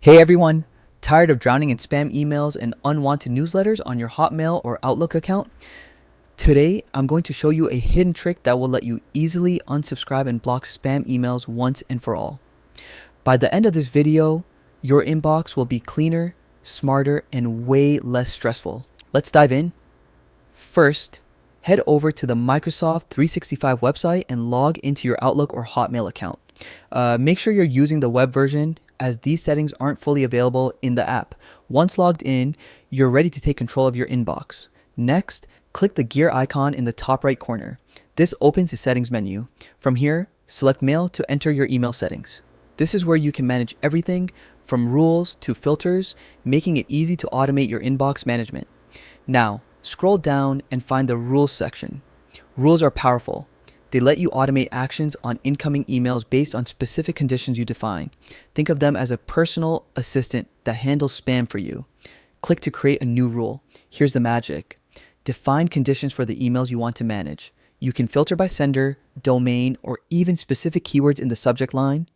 Hey everyone! Tired of drowning in spam emails and unwanted newsletters on your Hotmail or Outlook account? Today, I'm going to show you a hidden trick that will let you easily unsubscribe and block spam emails once and for all. By the end of this video, your inbox will be cleaner, smarter, and way less stressful. Let's dive in. First, head over to the Microsoft 365 website and log into your Outlook or Hotmail account. Make sure you're using the web version, as these settings aren't fully available in the app. Once logged in, you're ready to take control of your inbox. Next, click the gear icon in the top right corner. This opens the settings menu. From here, select Mail to enter your email settings. This is where you can manage everything from rules to filters, making it easy to automate your inbox management. Now, scroll down and find the Rules section. Rules are powerful. They let you automate actions on incoming emails based on specific conditions you define. Think of them as a personal assistant that handles spam for you. Click to create a new rule. Here's the magic. Define conditions for the emails you want to manage. You can filter by sender, domain, or even specific keywords in the subject line.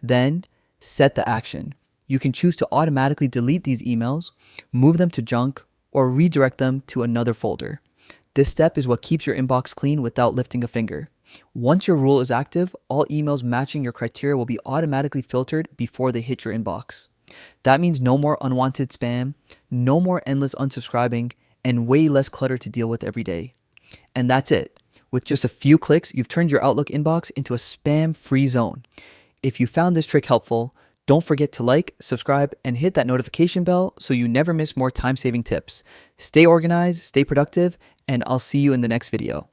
Then, set the action. You can choose to automatically delete these emails, move them to junk, or redirect them to another folder. This step is what keeps your inbox clean without lifting a finger. Once your rule is active, all emails matching your criteria will be automatically filtered before they hit your inbox. That means no more unwanted spam, no more endless unsubscribing, and way less clutter to deal with every day. And that's it. With just a few clicks, you've turned your Outlook inbox into a spam-free zone. If you found this trick helpful, don't forget to like, subscribe, and hit that notification bell so you never miss more time-saving tips. Stay organized, stay productive, and I'll see you in the next video.